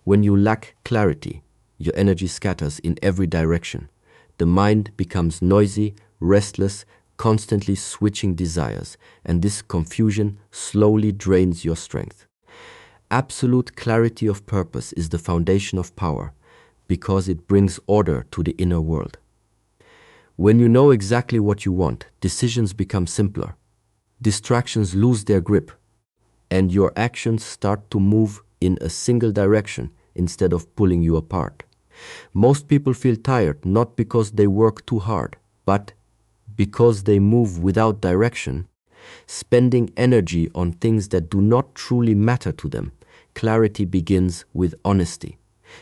When you lack clarity, your energy scatters in every direction. The mind becomes noisy, restless, constantly switching desires, and this confusion slowly drains your strength. Absolute clarity of purpose is the foundation of power because it brings order to the inner world. When you know exactly what you want, decisions become simpler. Distractions lose their grip, and your actions start to move in a single direction instead of pulling you apart. Most people feel tired not because they work too hard, but because they move without direction, spending energy on things that do not truly matter to them. Clarity begins with honesty.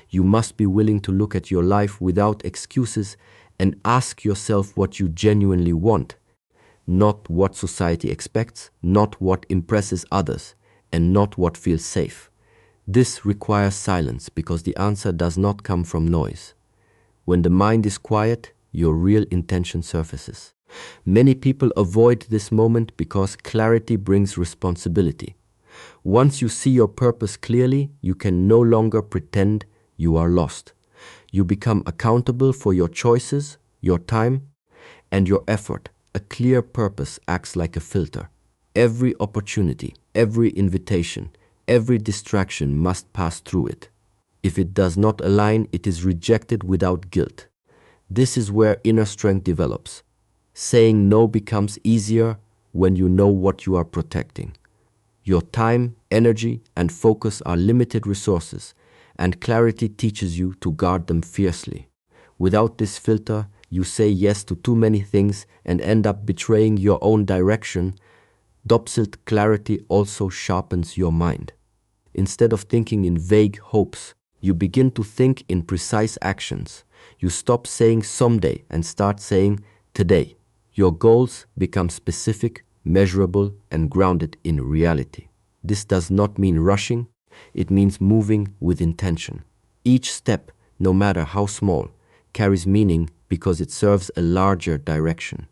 You must be willing to look at your life without excuses and ask yourself what you genuinely want, not what society expects, not what impresses others, and not what feels safe. This requires silence because the answer does not come from noise. When the mind is quiet, your real intention surfaces. Many people avoid this moment because clarity brings responsibility. Once you see your purpose clearly, you can no longer pretend you are lost. You become accountable for your choices, your time, and your effort. A clear purpose acts like a filter. Every opportunity, every invitation, every distraction must pass through it. If it does not align, it is rejected without guilt. This is where inner strength develops. Saying no becomes easier when you know what you are protecting. Your time, energy, and focus are limited resources, and clarity teaches you to guard them fiercely. Without this filter, you say yes to too many things and end up betraying your own direction. Dopsilt clarity also sharpens your mind. Instead of thinking in vague hopes, you begin to think in precise actions. You stop saying someday and start saying today. Your goals become specific, measurable, and grounded in reality. This does not mean rushing, it means moving with intention. Each step, no matter how small, carries meaning because it serves a larger direction.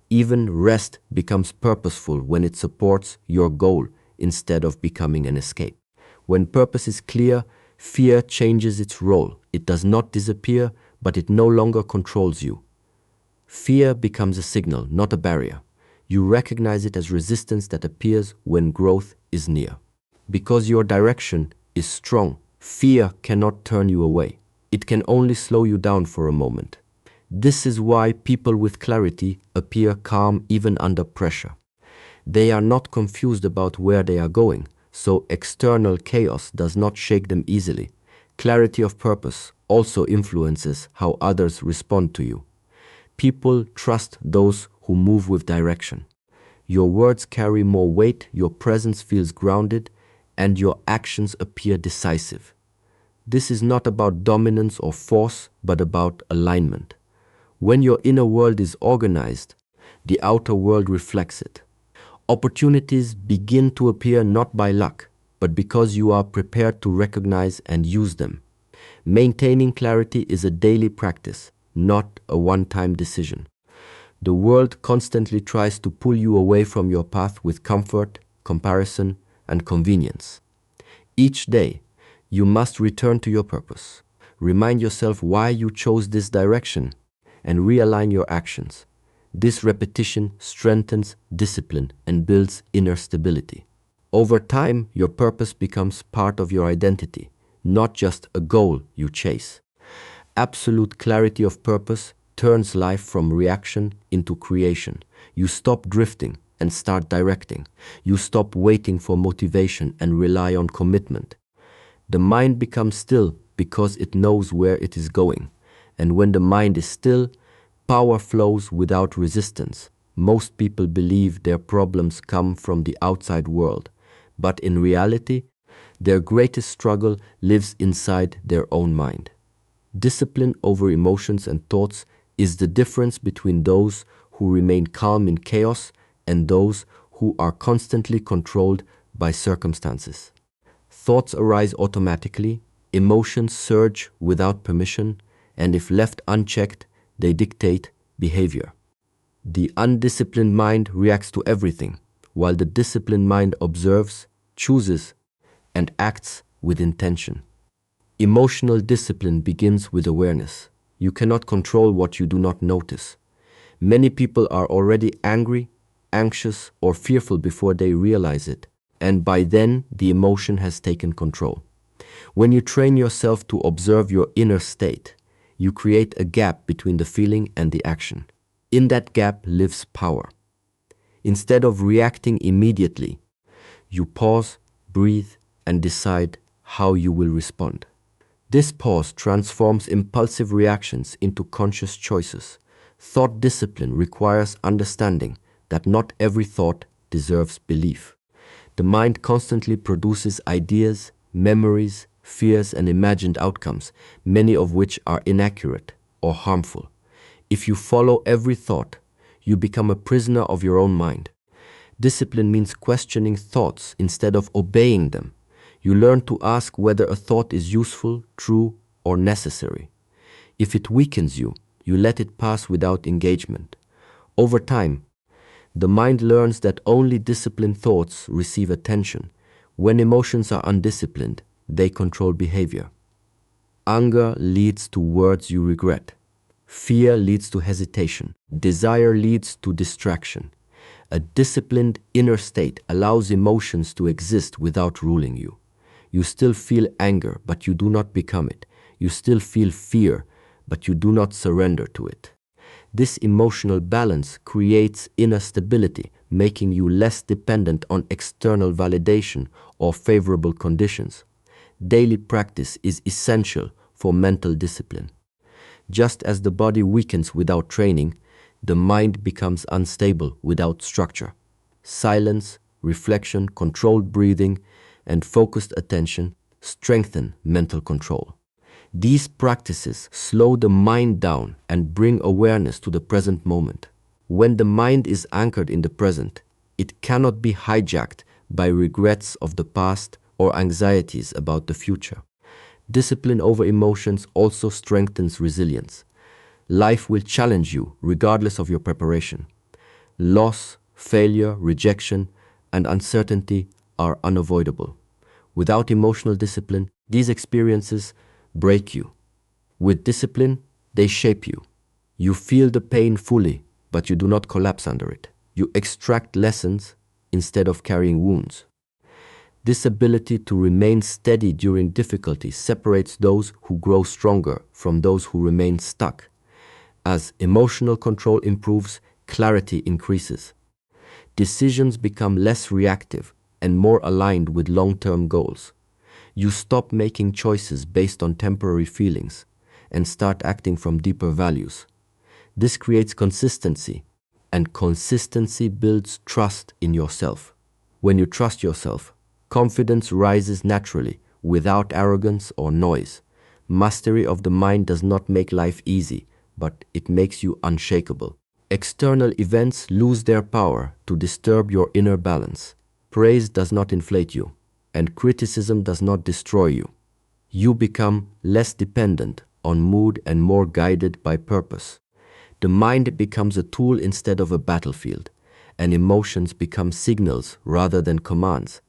Even rest becomes purposeful when it supports your goal instead of becoming an escape. When purpose is clear, fear changes its role. It does not disappear, but it no longer controls you. Fear becomes a signal, not a barrier. You recognize it as resistance that appears when growth is near. Because your direction is strong, fear cannot turn you away. It can only slow you down for a moment. This is why people with clarity appear calm even under pressure. They are not confused about where they are going, so external chaos does not shake them easily. Clarity of purpose also influences how others respond to you. People trust those who move with direction. Your words carry more weight, your presence feels grounded, and your actions appear decisive. This is not about dominance or force, but about alignment. When your inner world is organized, the outer world reflects it. Opportunities begin to appear not by luck, but because you are prepared to recognize and use them. Maintaining clarity is a daily practice, not a one-time decision. The world constantly tries to pull you away from your path with comfort, comparison, and convenience. Each day, you must return to your purpose. Remind yourself why you chose this direction and realign your actions. This repetition strengthens discipline and builds inner stability. Over time, your purpose becomes part of your identity, not just a goal you chase. Absolute clarity of purpose turns life from reaction into creation. You stop drifting and start directing. You stop waiting for motivation and rely on commitment. The mind becomes still because it knows where it is going. And when the mind is still, power flows without resistance. Most people believe their problems come from the outside world, but in reality, their greatest struggle lives inside their own mind. Discipline over emotions and thoughts is the difference between those who remain calm in chaos and those who are constantly controlled by circumstances. Thoughts arise automatically, emotions surge without permission, and if left unchecked, they dictate behavior. The undisciplined mind reacts to everything, while the disciplined mind observes, chooses, and acts with intention. Emotional discipline begins with awareness. You cannot control what you do not notice. Many people are already angry, anxious, or fearful before they realize it, and by then the emotion has taken control. When you train yourself to observe your inner state, you create a gap between the feeling and the action. In that gap lives power. Instead of reacting immediately, you pause, breathe, and decide how you will respond. This pause transforms impulsive reactions into conscious choices. Thought discipline requires understanding that not every thought deserves belief. The mind constantly produces ideas, memories, fears, and imagined outcomes, many of which are inaccurate or harmful. If you follow every thought, you become a prisoner of your own mind. Discipline means questioning thoughts instead of obeying them. You learn to ask whether a thought is useful, true, or necessary. If it weakens you, you let it pass without engagement. Over time, the mind learns that only disciplined thoughts receive attention. When emotions are undisciplined, they control behavior. Anger leads to words you regret. Fear leads to hesitation. Desire leads to distraction. A disciplined inner state allows emotions to exist without ruling you. You still feel anger, but you do not become it. You still feel fear, but you do not surrender to it. This emotional balance creates inner stability, making you less dependent on external validation or favorable conditions. Daily practice is essential for mental discipline. Just as the body weakens without training, the mind becomes unstable without structure. Silence, reflection, controlled breathing, and focused attention strengthen mental control. These practices slow the mind down and bring awareness to the present moment. When the mind is anchored in the present, it cannot be hijacked by regrets of the past or anxieties about the future. Discipline over emotions also strengthens resilience. Life will challenge you regardless of your preparation. Loss, failure, rejection, and uncertainty are unavoidable. Without emotional discipline, these experiences break you. With discipline, they shape you. You feel the pain fully, but you do not collapse under it. You extract lessons instead of carrying wounds. This ability to remain steady during difficulty separates those who grow stronger from those who remain stuck. As emotional control improves, clarity increases. Decisions become less reactive and more aligned with long-term goals. You stop making choices based on temporary feelings and start acting from deeper values. This creates consistency, and consistency builds trust in yourself. When you trust yourself, confidence rises naturally, without arrogance or noise. Mastery of the mind does not make life easy, but it makes you unshakable. External events lose their power to disturb your inner balance. Praise does not inflate you, and criticism does not destroy you. You become less dependent on mood and more guided by purpose. The mind becomes a tool instead of a battlefield, and emotions become signals rather than commands,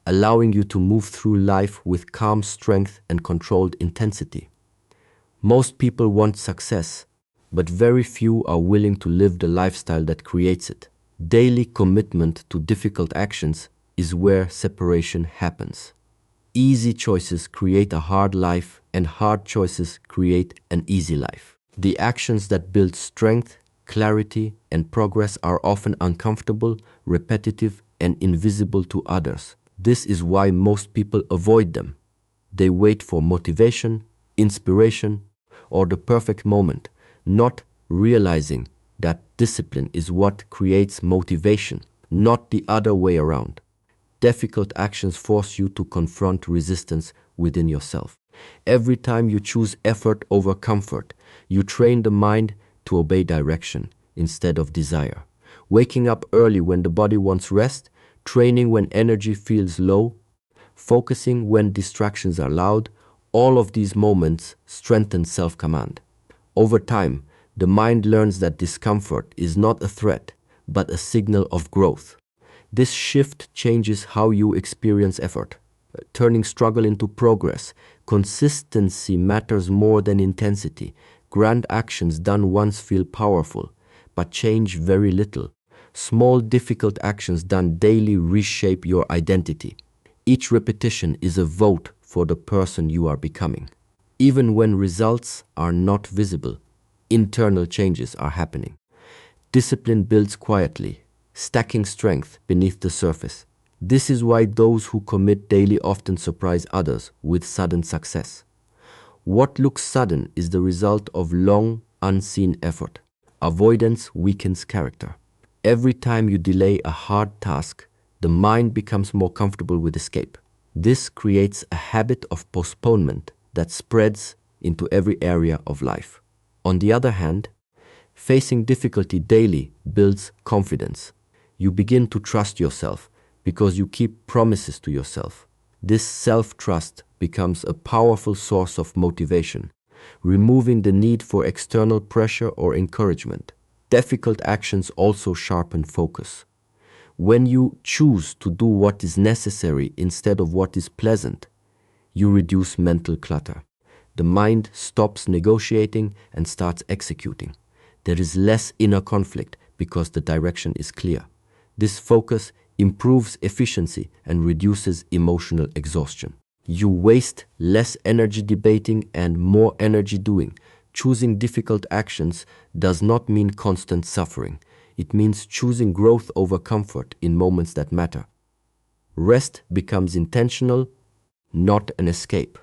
allowing you to move through life with calm strength and controlled intensity. Most people want success, but very few are willing to live the lifestyle that creates it. Daily commitment to difficult actions is where separation happens. Easy choices create a hard life, and hard choices create an easy life. The actions that build strength, clarity, and progress are often uncomfortable, repetitive, and invisible to others. This is why most people avoid them. They wait for motivation, inspiration, or the perfect moment, not realizing that discipline is what creates motivation, not the other way around. Difficult actions force you to confront resistance within yourself. Every time you choose effort over comfort, you train the mind to obey direction instead of desire. Waking up early when the body wants rest, training when energy feels low, focusing when distractions are loud, all of these moments strengthen self-command. Over time, the mind learns that discomfort is not a threat, but a signal of growth. This shift changes how you experience effort, turning struggle into progress, Consistency matters more than intensity. Grand actions done once feel powerful, but change very little. Small, difficult actions done daily reshape your identity. Each repetition is a vote for the person you are becoming. Even when results are not visible, internal changes are happening. Discipline builds quietly, stacking strength beneath the surface. This is why those who commit daily often surprise others with sudden success. What looks sudden is the result of long, unseen effort. Avoidance weakens character. Every time you delay a hard task, the mind becomes more comfortable with escape. This creates a habit of postponement that spreads into every area of life. On the other hand, facing difficulty daily builds confidence. You begin to trust yourself because you keep promises to yourself. This self-trust becomes a powerful source of motivation, removing the need for external pressure or encouragement. Difficult actions also sharpen focus. When you choose to do what is necessary instead of what is pleasant, you reduce mental clutter. The mind stops negotiating and starts executing. There is less inner conflict because the direction is clear. This focus improves efficiency and reduces emotional exhaustion. You waste less energy debating and more energy doing. Choosing difficult actions does not mean constant suffering. It means choosing growth over comfort in moments that matter. Rest becomes intentional, not an escape.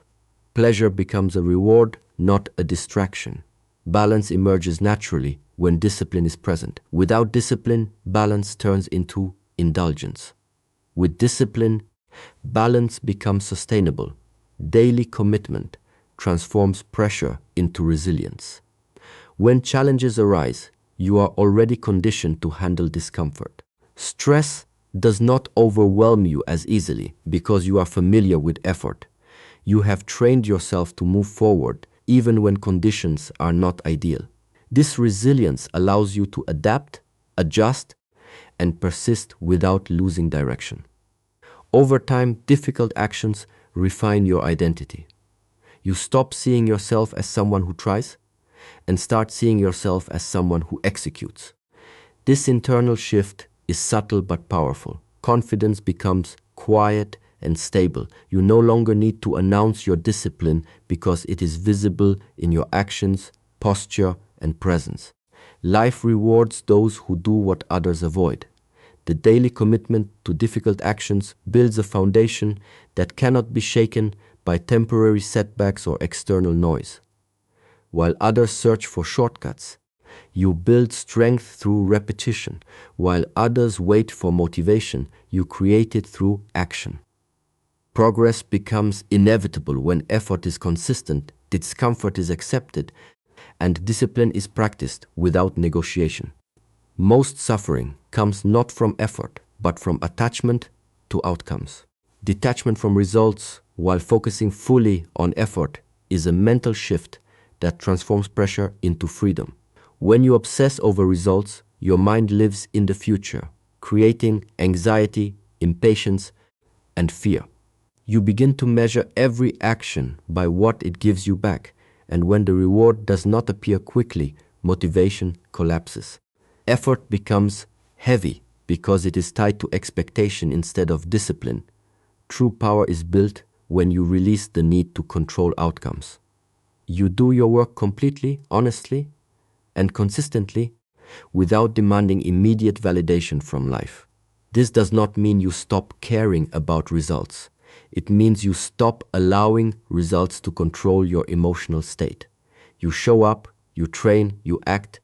Pleasure becomes a reward, not a distraction. Balance emerges naturally when discipline is present. Without discipline, balance turns into indulgence. With discipline, balance becomes sustainable. Daily commitment transforms pressure into resilience. When challenges arise, you are already conditioned to handle discomfort. Stress does not overwhelm you as easily because you are familiar with effort. You have trained yourself to move forward even when conditions are not ideal. This resilience allows you to adapt, adjust, and persist without losing direction. Over time, difficult actions refine your identity. You stop seeing yourself as someone who tries and start seeing yourself as someone who executes. This internal shift is subtle but powerful. Confidence becomes quiet and stable. You no longer need to announce your discipline because it is visible in your actions, posture, and presence. Life rewards those who do what others avoid. The daily commitment to difficult actions builds a foundation that cannot be shaken by temporary setbacks or external noise. While others search for shortcuts, you build strength through repetition. While others wait for motivation, you create it through action. Progress becomes inevitable when effort is consistent, discomfort is accepted, and discipline is practiced without negotiation. Most suffering comes not from effort, but from attachment to outcomes. Detachment from results while focusing fully on effort is a mental shift that transforms pressure into freedom. When you obsess over results, your mind lives in the future, creating anxiety, impatience, and fear. You begin to measure every action by what it gives you back, and when the reward does not appear quickly, motivation collapses. Effort becomes heavy because it is tied to expectation instead of discipline. True power is built when you release the need to control outcomes. You do your work completely, honestly, and consistently without demanding immediate validation from life. This does not mean you stop caring about results. It means you stop allowing results to control your emotional state. You show up, you train, you act,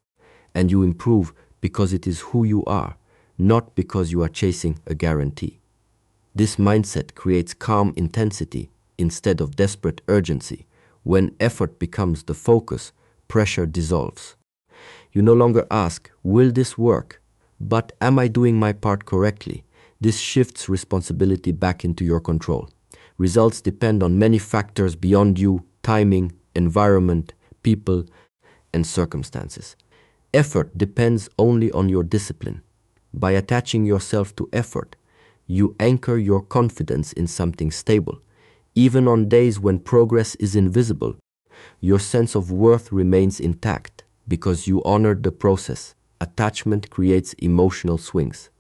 and you improve because it is who you are, not because you are chasing a guarantee. This mindset creates calm intensity instead of desperate urgency. When effort becomes the focus, pressure dissolves. You no longer ask, will this work? But am I doing my part correctly? This shifts responsibility back into your control. Results depend on many factors beyond you: timing, environment, people, and circumstances. Effort depends only on your discipline. By attaching yourself to effort, you anchor your confidence in something stable. Even on days when progress is invisible, your sense of worth remains intact because you honored the process. Attachment creates emotional swings.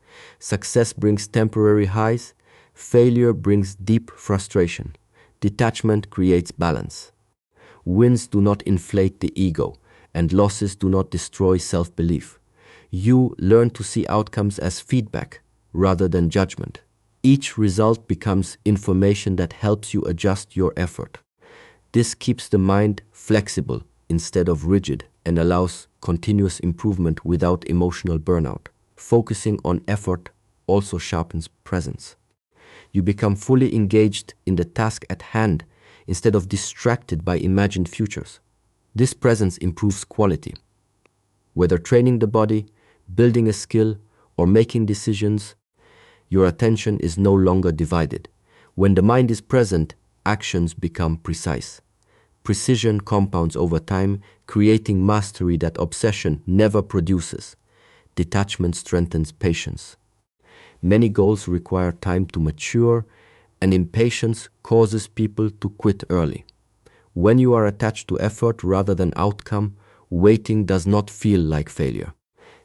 Success brings temporary highs. Failure brings deep frustration. Detachment creates balance. Wins do not inflate the ego, and losses do not destroy self-belief. You learn to see outcomes as feedback rather than judgment. Each result becomes information that helps you adjust your effort. This keeps the mind flexible instead of rigid and allows continuous improvement without emotional burnout. Focusing on effort also sharpens presence. You become fully engaged in the task at hand instead of distracted by imagined futures. This presence improves quality. Whether training the body, building a skill, or making decisions, your attention is no longer divided. When the mind is present, actions become precise. Precision compounds over time, creating mastery that obsession never produces. Detachment strengthens patience. Many goals require time to mature, and impatience causes people to quit early. When you are attached to effort rather than outcome, waiting does not feel like failure.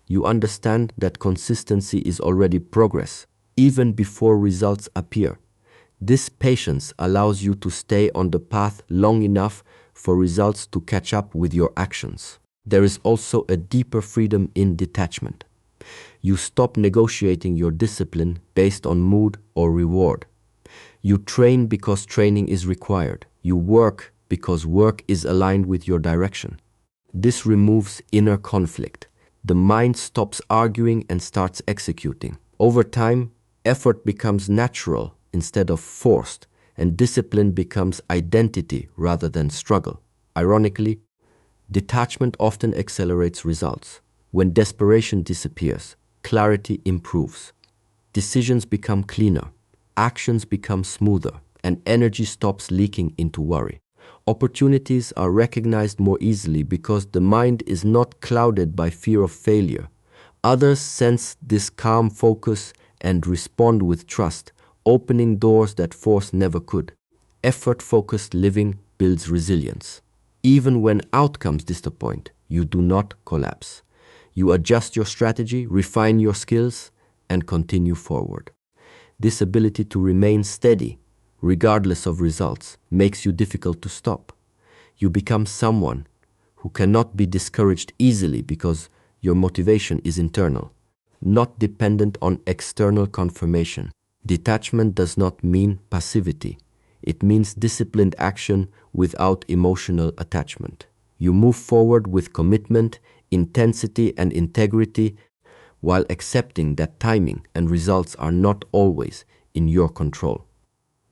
You understand that consistency is already progress, even before results appear. This patience allows you to stay on the path long enough for results to catch up with your actions. There is also a deeper freedom in detachment. You stop negotiating your discipline based on mood or reward. You train because training is required. You work because work is aligned with your direction. This removes inner conflict. The mind stops arguing and starts executing. Over time, effort becomes natural instead of forced, and discipline becomes identity rather than struggle. Ironically, detachment often accelerates results. When desperation disappears, clarity improves. Decisions become cleaner, actions become smoother, and energy stops leaking into worry. Opportunities are recognized more easily because the mind is not clouded by fear of failure. Others sense this calm focus and respond with trust, opening doors that force never could. Effort-focused living builds resilience. Even when outcomes disappoint, you do not collapse. You adjust your strategy, refine your skills, and continue forward. This ability to remain steady, regardless of results, makes you difficult to stop. You become someone who cannot be discouraged easily because your motivation is internal, not dependent on external confirmation. Detachment does not mean passivity. It means disciplined action without emotional attachment. You move forward with commitment, intensity, and integrity while accepting that timing and results are not always in your control.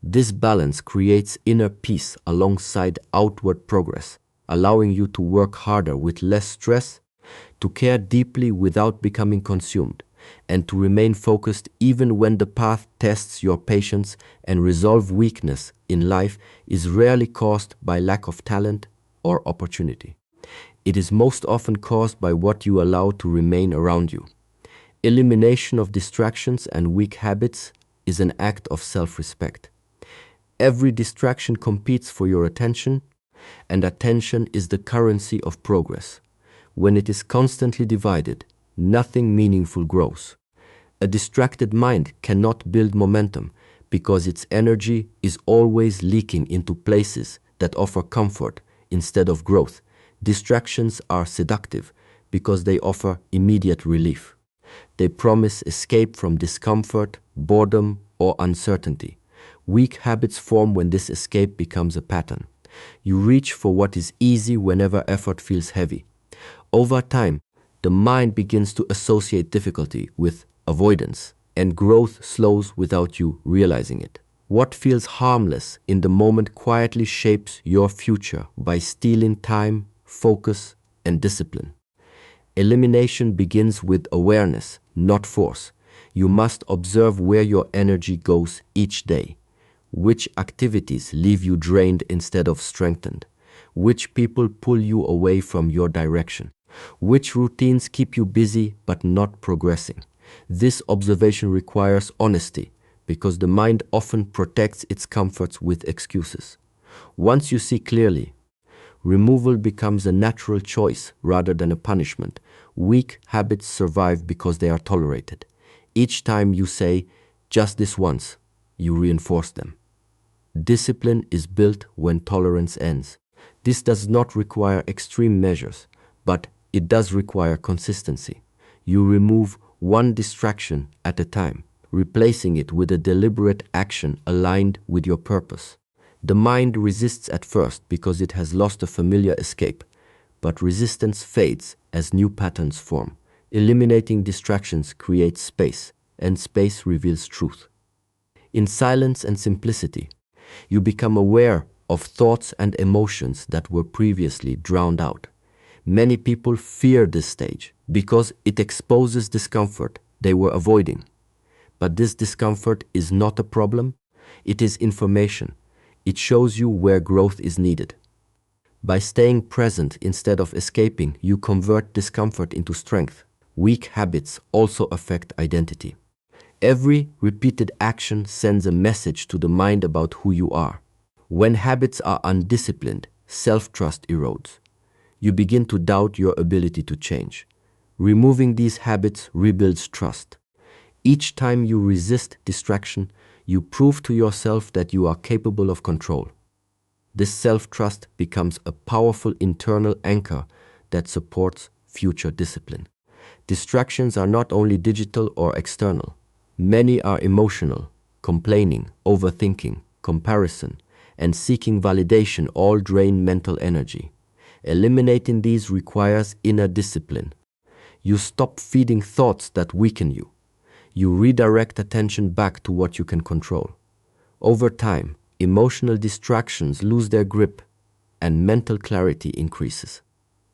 This balance creates inner peace alongside outward progress, allowing you to work harder with less stress, to care deeply without becoming consumed, and to remain focused even when the path tests your patience and resolve. Weakness in life is rarely caused by lack of talent or opportunity. It is most often caused by what you allow to remain around you. Elimination of distractions and weak habits is an act of self-respect. Every distraction competes for your attention, and attention is the currency of progress. When it is constantly divided, nothing meaningful grows. A distracted mind cannot build momentum because its energy is always leaking into places that offer comfort instead of growth. Distractions are seductive because they offer immediate relief. They promise escape from discomfort, boredom, or uncertainty. Weak habits form when this escape becomes a pattern. You reach for what is easy whenever effort feels heavy. Over time, the mind begins to associate difficulty with avoidance, and growth slows without you realizing it. What feels harmless in the moment quietly shapes your future by stealing time, focus, and discipline. Elimination begins with awareness, not force. You must observe where your energy goes each day. Which activities leave you drained instead of strengthened? Which people pull you away from your direction? Which routines keep you busy but not progressing? This observation requires honesty because the mind often protects its comforts with excuses. Once you see clearly, removal becomes a natural choice rather than a punishment. Weak habits survive because they are tolerated. Each time you say, just this once, you reinforce them. Discipline is built when tolerance ends. This does not require extreme measures, but it does require consistency. You remove one distraction at a time, replacing it with a deliberate action aligned with your purpose. The mind resists at first because it has lost a familiar escape, but resistance fades as new patterns form. Eliminating distractions creates space, and space reveals truth. In silence and simplicity, you become aware of thoughts and emotions that were previously drowned out. Many people fear this stage because it exposes discomfort they were avoiding. But this discomfort is not a problem, it is information. It shows you where growth is needed. By staying present instead of escaping, you convert discomfort into strength. Weak habits also affect identity. Every repeated action sends a message to the mind about who you are. When habits are undisciplined, self-trust erodes. You begin to doubt your ability to change. Removing these habits rebuilds trust. Each time you resist distraction, you prove to yourself that you are capable of control. This self-trust becomes a powerful internal anchor that supports future discipline. Distractions are not only digital or external. Many are emotional, complaining, overthinking, comparison, and seeking validation all drain mental energy. Eliminating these requires inner discipline. You stop feeding thoughts that weaken you. You redirect attention back to what you can control. Over time, emotional distractions lose their grip and mental clarity increases.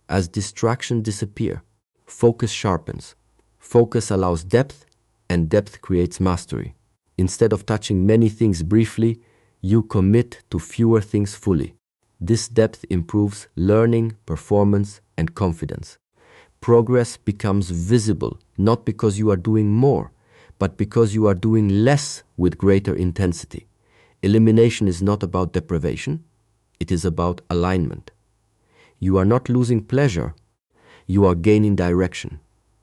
As distractions disappear, focus sharpens. Focus allows depth, and depth creates mastery. Instead of touching many things briefly, you commit to fewer things fully. This depth improves learning, performance, and confidence. Progress becomes visible not because you are doing more, but because you are doing less with greater intensity. Elimination is not about deprivation, it is about alignment. You are not losing pleasure, you are gaining direction.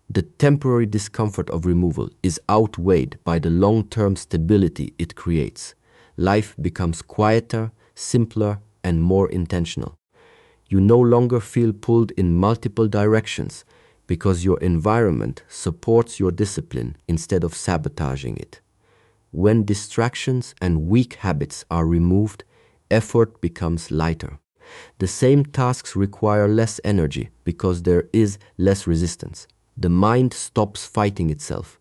The temporary discomfort of removal is outweighed by the long-term stability it creates. Life becomes quieter, simpler, and more intentional. You no longer feel pulled in multiple directions because your environment supports your discipline instead of sabotaging it. When distractions and weak habits are removed, effort becomes lighter. The same tasks require less energy because there is less resistance. The mind stops fighting itself.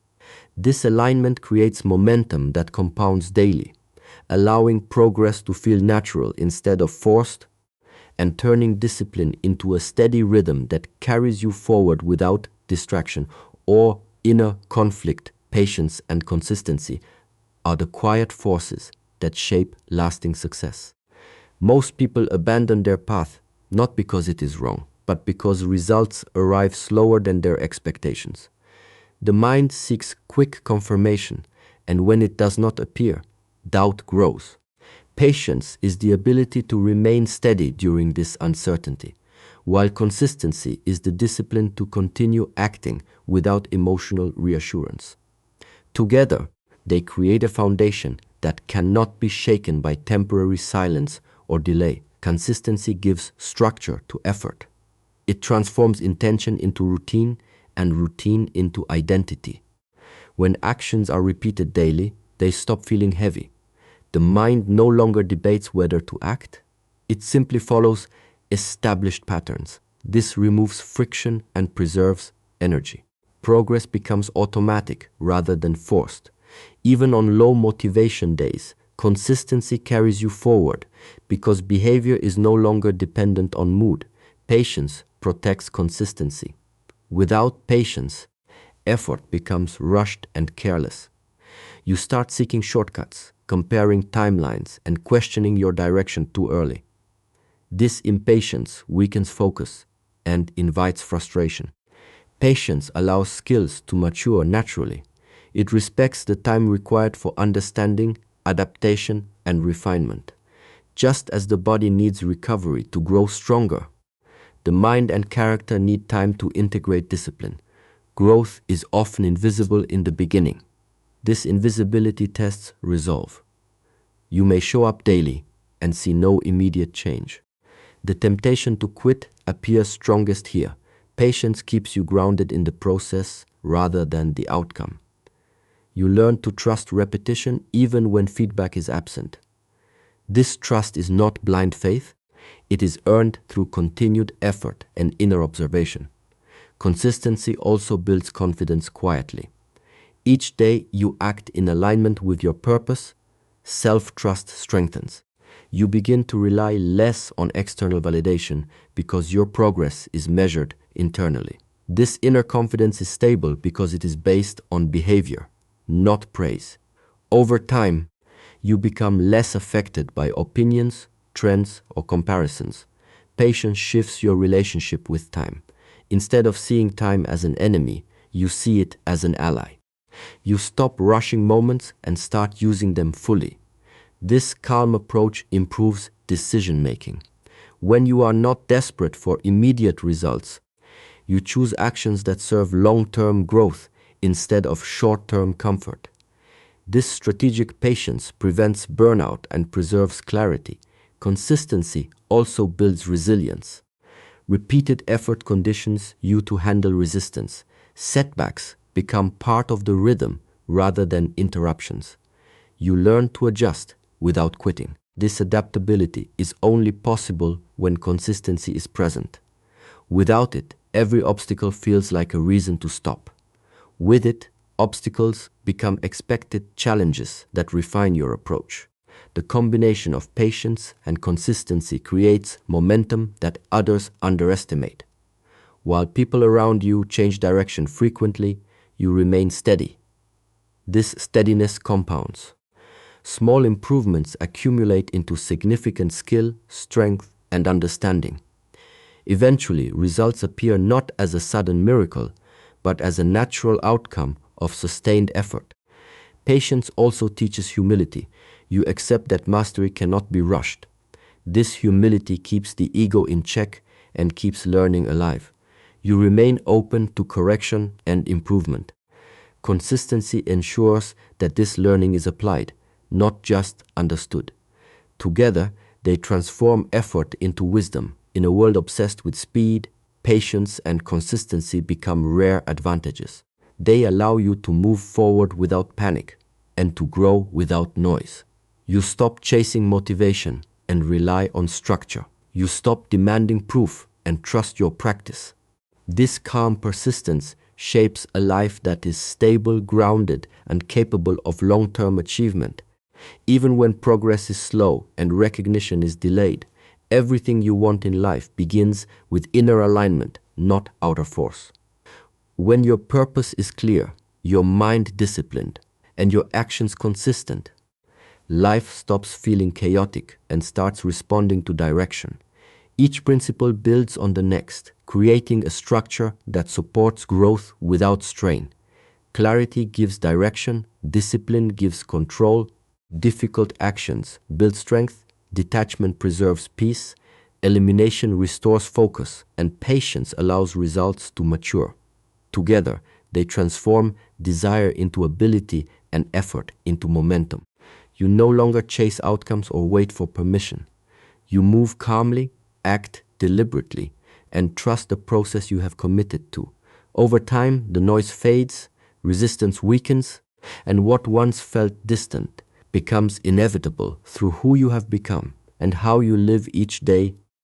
This alignment creates momentum that compounds daily, allowing progress to feel natural instead of forced, and turning discipline into a steady rhythm that carries you forward without distraction or inner conflict. Patience and consistency are the quiet forces that shape lasting success. Most people abandon their path not because it is wrong, but because results arrive slower than their expectations. The mind seeks quick confirmation, and when it does not appear, doubt grows. Patience is the ability to remain steady during this uncertainty, while consistency is the discipline to continue acting without emotional reassurance. Together, they create a foundation that cannot be shaken by temporary silence or delay. Consistency gives structure to effort. It transforms intention into routine and routine into identity. When actions are repeated daily, they stop feeling heavy. The mind no longer debates whether to act. It simply follows established patterns. This removes friction and preserves energy. Progress becomes automatic rather than forced. Even on low motivation days, consistency carries you forward because behavior is no longer dependent on mood. Patience protects consistency. Without patience, effort becomes rushed and careless. You start seeking shortcuts, comparing timelines, and questioning your direction too early. This impatience weakens focus and invites frustration. Patience allows skills to mature naturally. It respects the time required for understanding, adaptation, and refinement. Just as the body needs recovery to grow stronger, the mind and character need time to integrate discipline. Growth is often invisible in the beginning. This invisibility tests resolve. You may show up daily and see no immediate change. The temptation to quit appears strongest here. Patience keeps you grounded in the process rather than the outcome. You learn to trust repetition even when feedback is absent. This trust is not blind faith. It is earned through continued effort and inner observation. Consistency also builds confidence quietly. Each day you act in alignment with your purpose, self-trust strengthens. You begin to rely less on external validation because your progress is measured internally. This inner confidence is stable because it is based on behavior, not praise. Over time, you become less affected by opinions, trends, or comparisons. Patience shifts your relationship with time. Instead of seeing time as an enemy, you see it as an ally. You stop rushing moments and start using them fully. This calm approach improves decision-making. When you are not desperate for immediate results, you choose actions that serve long-term growth instead of short-term comfort. This strategic patience prevents burnout and preserves clarity. Consistency also builds resilience. Repeated effort conditions you to handle resistance. Setbacks become part of the rhythm rather than interruptions. You learn to adjust without quitting. This adaptability is only possible when consistency is present. Without it, every obstacle feels like a reason to stop. With it, obstacles become expected challenges that refine your approach. The combination of patience and consistency creates momentum that others underestimate. While people around you change direction frequently, you remain steady. This steadiness compounds. Small improvements accumulate into significant skill, strength, and understanding. Eventually, results appear not as a sudden miracle, but as a natural outcome of sustained effort. Patience also teaches humility. You accept that mastery cannot be rushed. This humility keeps the ego in check and keeps learning alive. You remain open to correction and improvement. Consistency ensures that this learning is applied, not just understood. Together, they transform effort into wisdom. In a world obsessed with speed, patience and consistency become rare advantages. They allow you to move forward without panic and to grow without noise. You stop chasing motivation and rely on structure. You stop demanding proof and trust your practice. This calm persistence shapes a life that is stable, grounded, and capable of long-term achievement. Even when progress is slow and recognition is delayed, everything you want in life begins with inner alignment, not outer force. When your purpose is clear, your mind disciplined, and your actions consistent, life stops feeling chaotic and starts responding to direction. Each principle builds on the next, creating a structure that supports growth without strain. Clarity gives direction, discipline gives control, difficult actions build strength, detachment preserves peace, elimination restores focus, and patience allows results to mature. Together, they transform desire into ability and effort into momentum. You no longer chase outcomes or wait for permission. You move calmly, act deliberately, and trust the process you have committed to. Over time, the noise fades, resistance weakens, and what once felt distant becomes inevitable through who you have become and how you live each day